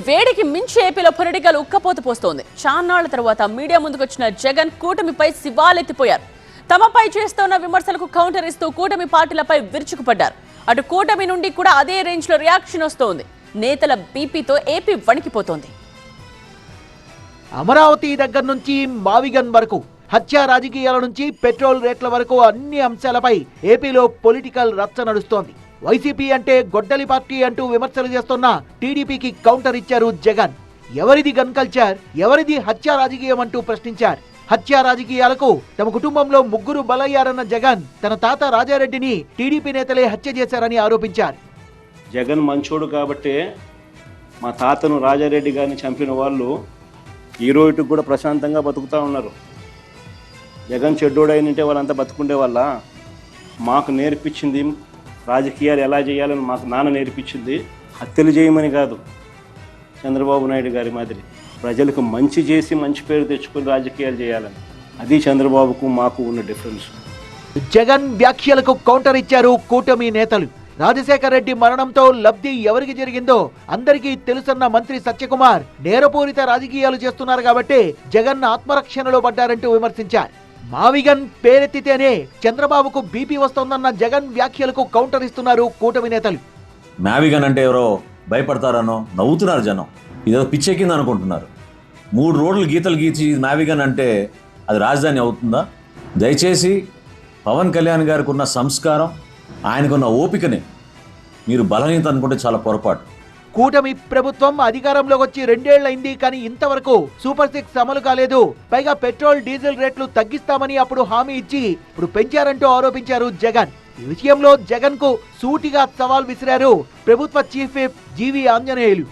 వేడికి మించి ఏపీలో పొలిటికల్ ఉక్కపోత పోస్తోంది. చాన్నాళ్ల తర్వాత మీడియా ముందుకొచ్చిన జగన్ కూటమిపై శివాలెత్తిపోయారు. తమపై చేస్తున్న విమర్శలకు కౌంటర్ ఇస్తూ కూటమి పార్టీలపై విరుచుకుపడ్డారు. అటు కూటమి నుండి కూడా అదే రేంజ్ లో రియాక్షన్ వస్తోంది. నేతల బీపీతో ఏపీ వణికిపోతోంది. అమరావతి దగ్గర నుంచి మావిగన్ వరకు, హత్య రాజకీయాల నుంచి పెట్రోల్ రేట్ల వరకు అన్ని అంశాలపై ఏపీలో పొలిటికల్ రచ్చ నడుస్తోంది. వైసీపీ అంటే గొడ్డలి పార్టీ అంటూ విమర్శలు చేస్తున్న టీడీపీకి కౌంటర్ ఇచ్చారు జగన్. ఎవరిది గన్ కల్చర్, ఎవరిది హత్య రాజకీయం అంటూ ప్రశ్నించారు. హత్య రాజకీయాలకు తమ కుటుంబంలో 3 బలయ్యారన్న జగన్ తన తాత రాజారెడ్డిని టీడీపీ నేతలే హత్య చేశారని ఆరోపించారు. జగన్ మంచోడు కాబట్టే మా తాతను రాజారెడ్డి గారిని చంపిన వాళ్ళు ఈ రోజుకి కూడా ప్రశాంతంగా బతుకుతూ ఉన్నారు. జగన్ చెడ్డోడు అయినంటే వాళ్ళంతా బతుకుండే వాళ్ళ. మాకు నేర్పించింది రాజకీయాలు ఎలా చేయాలని మాకు నాన్న నేర్పించింది. హత్యలు చేయమని కాదు, చంద్రబాబు నాయుడు గారి మాదిరి ప్రజలకు మంచి చేసి మంచి పేరు తెచ్చుకొని రాజకీయాలు చేయాలని. అది చంద్రబాబుకు మాకు ఉన్న డిఫరెన్స్. జగన్ వ్యాఖ్యలకు కౌంటర్ ఇచ్చారు కూటమి నేతలు. రాజశేఖర రెడ్డి మరణంతో లబ్ధి ఎవరికి జరిగిందో అందరికీ తెలుసన్న మంత్రి సత్యకుమార్ నేరపూరిత రాజకీయాలు చేస్తున్నారు కాబట్టి జగన్ ఆత్మరక్షణలో పడ్డారంటూ విమర్శించారు. మావిగన్ పేరెత్తితేనే చంద్రబాబుకు బీపీ వస్తోందన్న జగన్ వ్యాఖ్యలకు కౌంటర్ ఇస్తున్నారు కూటమి నేతలు. మావిగన్ అంటే ఎవరో భయపడతారనో నవ్వుతున్నారు జనం. ఇదేదో పిచ్చెక్కింది అనుకుంటున్నారు. 3 రోడ్లు గీతలు గీచి మావిగన్ అంటే అది రాజధాని అవుతుందా? దయచేసి పవన్ కళ్యాణ్ గారికి ఉన్న సంస్కారం, ఆయనకున్న ఓపికని మీరు బలహీనత అనుకుంటే చాలా పొరపాటు. కూటమి ప్రభుత్వం అధికారంలోకి వచ్చి 2 ఏళ్లైంది, కానీ ఇంతవరకు సూపర్ 6 అమలు కాలేదు. పైగా పెట్రోల్ డీజిల్ రేట్లు తగ్గిస్తామని అప్పుడు హామీ ఇచ్చి ఇప్పుడు పెంచారంటూ ఆరోపించారు జగన్. ఈ విషయంలో జగన్ కు సూటిగా సవాల్ విసిరారు ప్రభుత్వ చీఫ్ విప్ జీవి ఆంజనేయులు.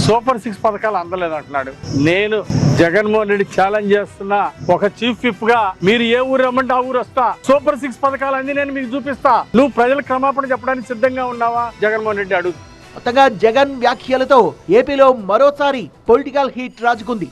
సూపర్ 6 పథకాలు అందలేదు అంటున్నాడు. నేను జగన్మోహన్ రెడ్డి ఛాలెంజ్ చేస్తున్నా, ఒక చీఫ్ విప్ గా మీరు ఏ ఊరు రమ్మంటే ఆ ఊరు వస్తా. సూపర్ 6 పథకాలు అన్ని నేను మీకు చూపిస్తా. నువ్వు ప్రజలకు క్షమాపణ చెప్పడానికి సిద్ధంగా ఉన్నావా? జగన్మోహన్ రెడ్డి అడుగు. మొత్తంగా జగన్ వ్యాఖ్యలతో ఏపీలో మరోసారి పొలిటికల్ హీట్ రాజుకుంది.